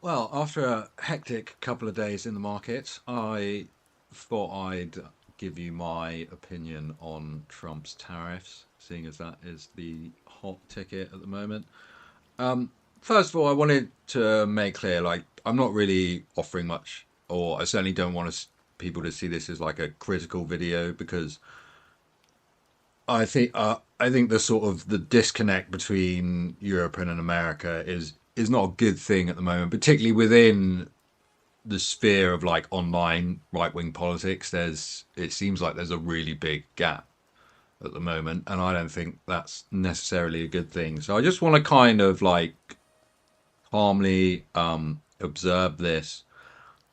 Well, after a hectic couple of days in the market, I thought I'd give you my opinion on Trump's tariffs, seeing as that is the hot ticket at the moment. Um, First of all, I wanted to make clear, like, I'm not really offering much, or I certainly don't want people to see this as like a critical video because I think the sort of the disconnect between Europe and America is not a good thing at the moment, particularly within the sphere of like online right wing politics. It seems like there's a really big gap at the moment, and I don't think that's necessarily a good thing. So I just want to kind of like calmly observe this.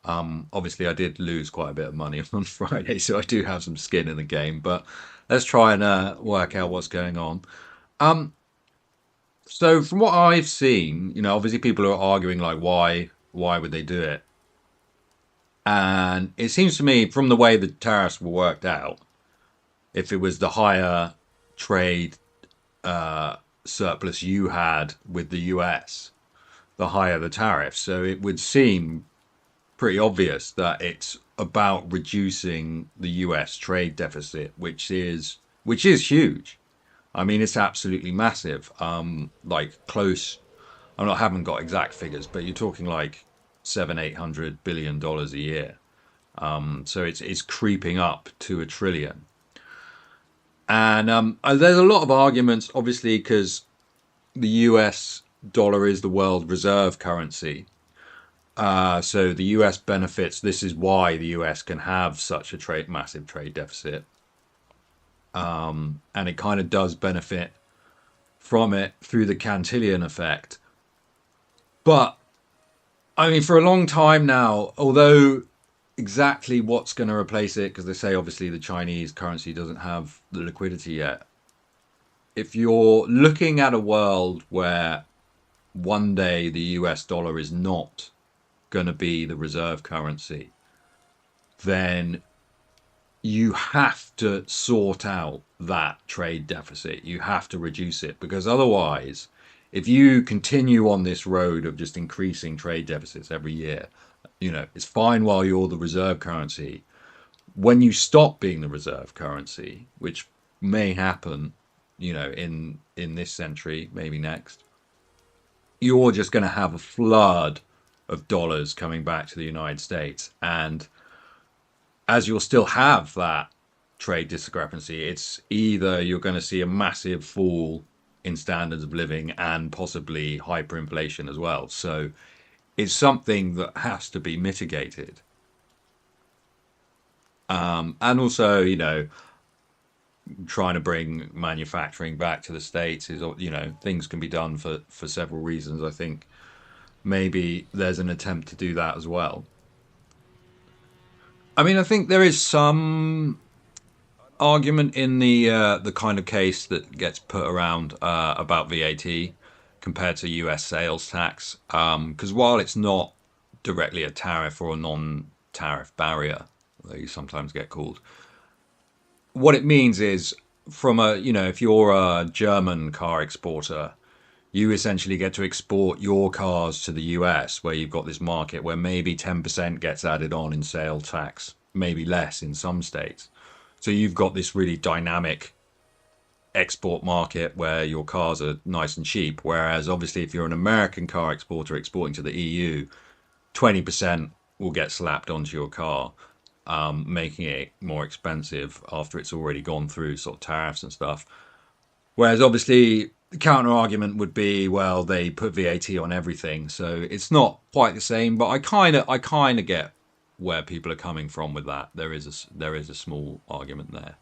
Obviously, I did lose quite a bit of money on Friday, so I do have some skin in the game. But let's try and work out what's going on. Um, so from what I've seen, obviously people are arguing like why would they do it? And it seems to me, from the way the tariffs were worked out, if it was the higher trade surplus you had with the US, the higher the tariff. So it would seem pretty obvious that it's about reducing the US trade deficit, which is huge. I mean, it's absolutely massive. Like close. I haven't got exact figures, but you're talking like 700-800 billion dollars a year. So it's creeping up to a trillion. And there's a lot of arguments, obviously, because the US dollar is the world reserve currency. So the US benefits. This is why the US can have such a massive trade deficit. And it kind of does benefit from it through the Cantillon effect. But I mean, for a long time now, although exactly what's going to replace it, because they say obviously the Chinese currency doesn't have the liquidity yet. If you're looking at a world where one day the US dollar is not going to be the reserve currency, then you have to sort out that trade deficit. You have to reduce it because otherwise, if you continue on this road of just increasing trade deficits every year, it's fine while you're the reserve currency. When you stop being the reserve currency, which may happen, in this century, maybe next, you're just going to have a flood of dollars coming back to the United States. And as you'll still have that trade discrepancy, it's either you're going to see a massive fall in standards of living and possibly hyperinflation as well. So it's something that has to be mitigated. And also, trying to bring manufacturing back to the States is, things can be done for several reasons. I think maybe there's an attempt to do that as well. I mean, I think there is some argument in the kind of case that gets put around about VAT compared to US sales tax, because while it's not directly a tariff or a non-tariff barrier, though you sometimes get called, what it means is from if you're a German car exporter, you essentially get to export your cars to the US, where you've got this market where maybe 10% gets added on in sale tax, maybe less in some states. So you've got this really dynamic export market where your cars are nice and cheap. Whereas obviously, if you're an American car exporter exporting to the EU, 20% will get slapped onto your car, making it more expensive after it's already gone through sort of tariffs and stuff. Whereas obviously the counter argument would be, well, they put VAT on everything, so it's not quite the same. But I kind of get where people are coming from with that. There is a small argument there.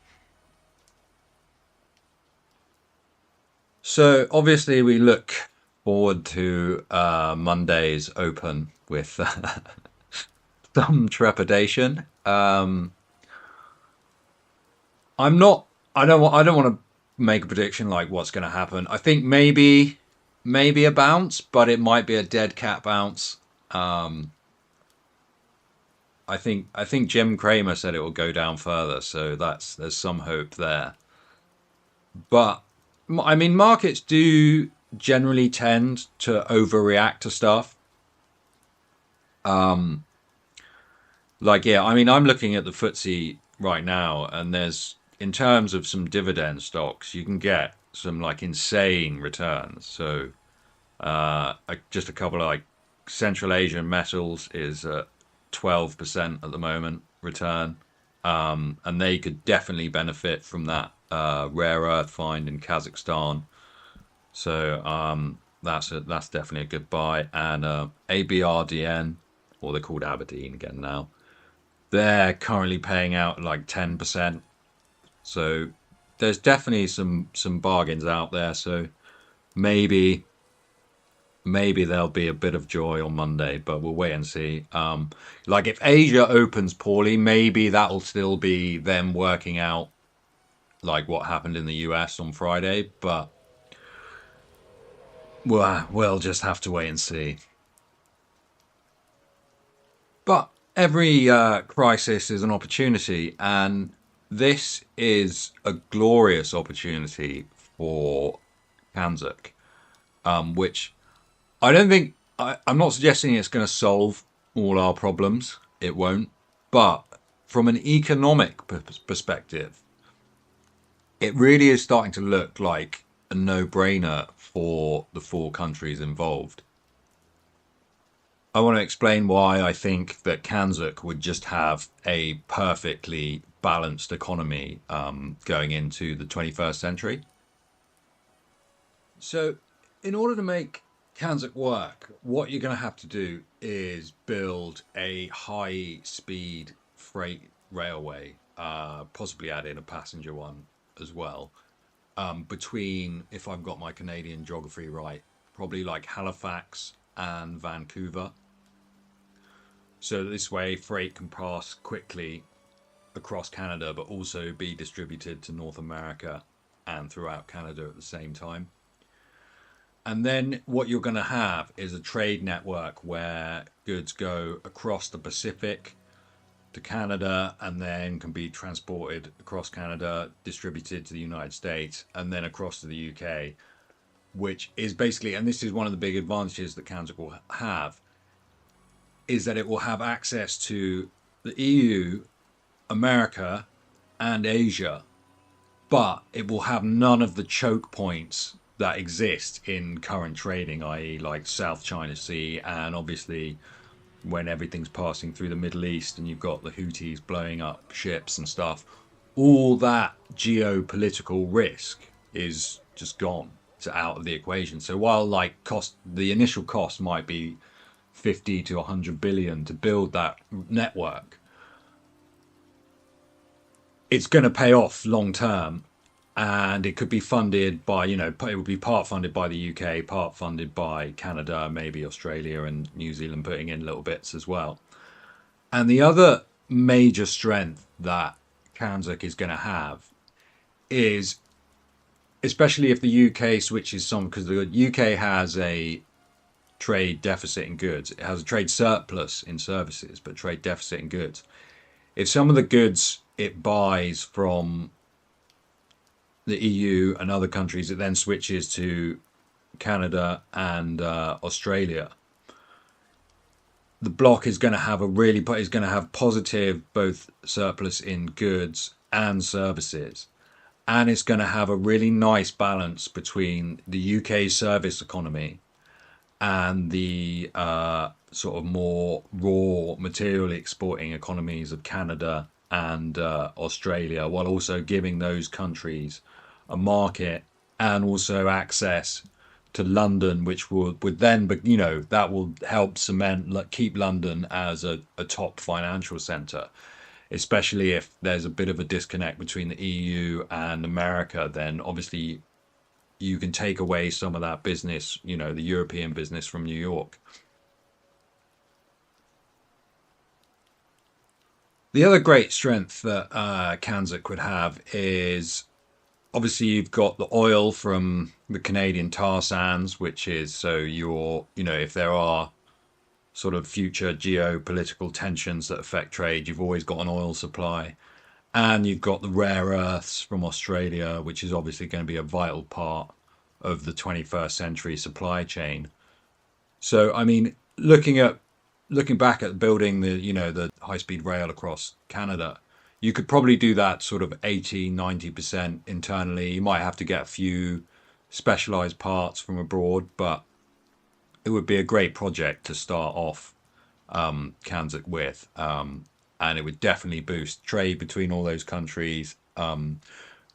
So obviously we look forward to Monday's Open with some trepidation. I'm not. I don't want to make a prediction like what's going to happen. I think maybe a bounce, but it might be a dead cat bounce. Um, I think Jim Cramer said it will go down further, so there's some hope there. But I mean, markets do generally tend to overreact to stuff. Um, like, yeah, I mean, I'm looking at the FTSE right now, and there's, in terms of some dividend stocks, you can get some like insane returns. So, just a couple of like Central Asian metals is 12% at the moment return. And they could definitely benefit from that rare earth find in Kazakhstan. So that's definitely a good buy. And ABRDN, or they're called Aberdeen again now. They're currently paying out like 10%. So there's definitely some bargains out there. So maybe there'll be a bit of joy on Monday, but we'll wait and see. Like if Asia opens poorly, maybe that'll still be them working out like what happened in the US on Friday, but we'll just have to wait and see. But every crisis is an opportunity, and this is a glorious opportunity for CANZUK, which I don't think I'm not suggesting it's going to solve all our problems. It won't. But from an economic perspective, it really is starting to look like a no-brainer for the four countries involved. I want to explain why I think that CANZUK would just have a perfectly balanced economy going into the 21st century. So, in order to make CANZUK work, what you're going to have to do is build a high speed freight railway, possibly add in a passenger one as well, between, if I've got my Canadian geography right, probably like Halifax and Vancouver. So this way, freight can pass quickly across Canada, but also be distributed to North America and throughout Canada at the same time. And then what you're going to have is a trade network where goods go across the Pacific to Canada and then can be transported across Canada, distributed to the United States, and then across to the UK, which is basically, and this is one of the big advantages that CANZUK will have, is that it will have access to the EU, America, and Asia, but it will have none of the choke points that exist in current trading, i.e., like South China Sea, and obviously when everything's passing through the Middle East and you've got the Houthis blowing up ships and stuff, all that geopolitical risk is just gone. It's out of the equation. So while like the initial cost might be 50 to 100 billion to build that network, it's going to pay off long term, and it could be funded by, it would be part funded by the UK, part funded by Canada, maybe Australia and New Zealand putting in little bits as well. And the other major strength that CANZUK is going to have is, especially if the UK switches some, because the UK has a trade deficit in goods, it has a trade surplus in services, but trade deficit in goods. If some of the goods it buys from the EU and other countries, it then switches to Canada and Australia, the bloc is going to have is going to have positive both surplus in goods and services, and it's going to have a really nice balance between the UK service economy and the sort of more raw material exporting economies of Canada and Australia, while also giving those countries a market and also access to London, which would then, but that will help cement, like, keep London as a top financial centre. Especially if there's a bit of a disconnect between the EU and America, then obviously you can take away some of that business, the European business from New York. The other great strength that CANZUK would have is, obviously you've got the oil from the Canadian tar sands, which is, so if there are sort of future geopolitical tensions that affect trade, you've always got an oil supply. And you've got the rare earths from Australia, which is obviously going to be a vital part of the 21st century supply chain. So, I mean, looking at looking back at building the high speed rail across Canada, you could probably do that sort of 80-90% internally. You might have to get a few specialized parts from abroad, but it would be a great project to start off CANZUK with. And it would definitely boost trade between all those countries.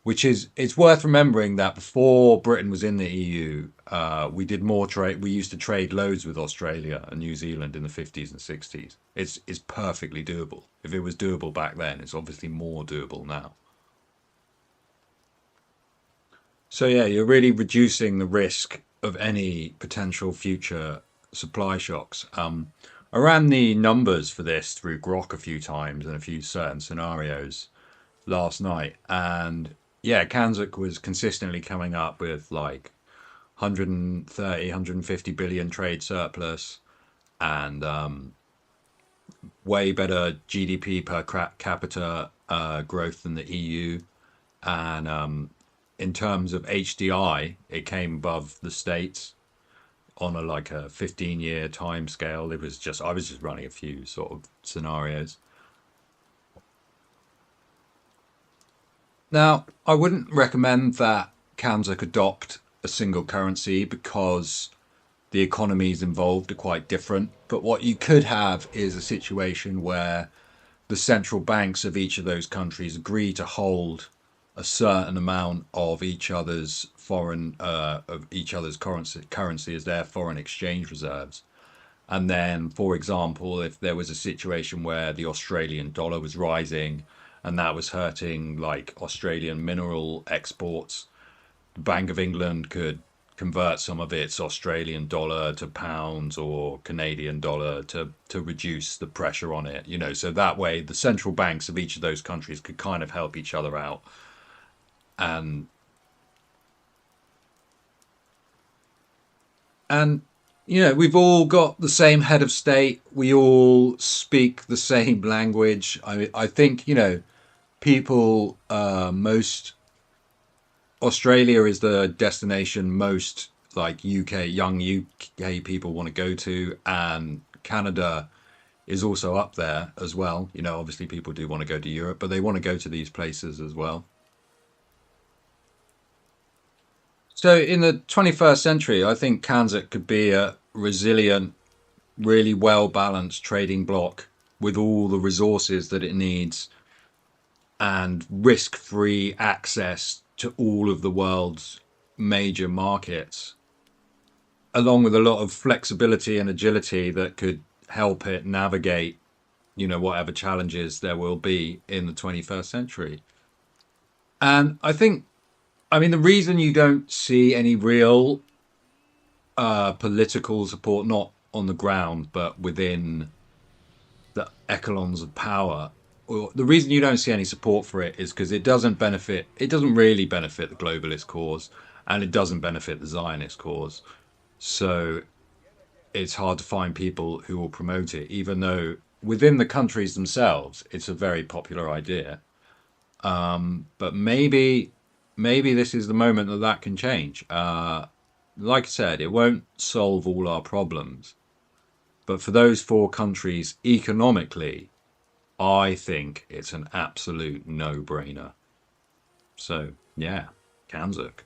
Which is, it's worth remembering that before Britain was in the EU, we did more trade. We used to trade loads with Australia and New Zealand in the 50s and 60s. It's perfectly doable. If it was doable back then, it's obviously more doable now. So yeah, you're really reducing the risk of any potential future supply shocks. I ran the numbers for this through Grok a few times and a few certain scenarios last night, and yeah, Kanzuk was consistently coming up with like 130, 150 billion trade surplus, and way better GDP per capita growth than the EU. And in terms of HDI, it came above the States on a like a 15-year time scale. It was just I was just running a few sort of scenarios. Now, I wouldn't recommend that Kanzuk adopt a single currency because the economies involved are quite different. But what you could have is a situation where the central banks of each of those countries agree to hold a certain amount of each other's currency as their foreign exchange reserves. And then, for example, if there was a situation where the Australian dollar was rising and that was hurting like Australian mineral exports, the Bank of England could convert some of its Australian dollar to pounds or Canadian dollar to reduce the pressure on it. So that way the central banks of each of those countries could kind of help each other out. And and we've all got the same head of state. We all speak the same language. I think, people most Australia is the destination most like young UK people want to go to, and Canada is also up there as well. Obviously people do want to go to Europe, but they want to go to these places as well. So in the 21st century, I think Kansas could be a resilient, really well balanced trading bloc with all the resources that it needs and risk free access to all of the world's major markets, along with a lot of flexibility and agility that could help it navigate, whatever challenges there will be in the 21st century. And I mean, the reason you don't see any real political support, not on the ground, but within the echelons of power, or the reason you don't see any support for it is because it doesn't really benefit the globalist cause, and it doesn't benefit the Zionist cause. So it's hard to find people who will promote it, even though within the countries themselves, it's a very popular idea. But maybe this is the moment that can change. Like I said, it won't solve all our problems, but for those four countries economically, I think it's an absolute no-brainer. So yeah, CANZUK.